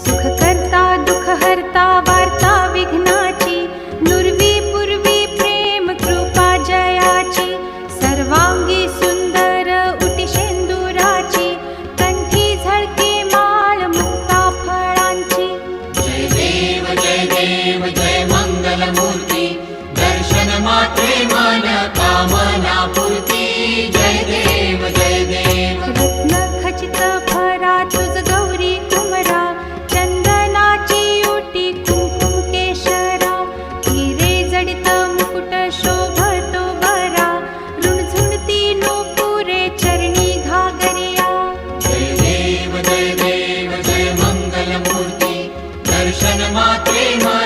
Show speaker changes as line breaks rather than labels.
सुखकर्ता दुःखहर्ता वार्ता विघ्नाची, नुरवी पूर्वी प्रेम कृपा जयाची, सर्वांगी सुंदर उटी शेंदुराची, कंठी झळके माळ मुक्ता फळांची.
जय देव जय मंगलमूर्ती, दर्शन मात्रे मन कामना पूर्ती. जय देव
रत्न खचित भरा तुझ गौरी कुमरा, चंदनाची उटी कुंकुम केशरा, हिरे जडित मुकुट शोभतो बरा, रुणझुणती नूपुरे चरणी घागरिया.
जय देव जय मंगलमूर्ती, दर्शन मात्रे मन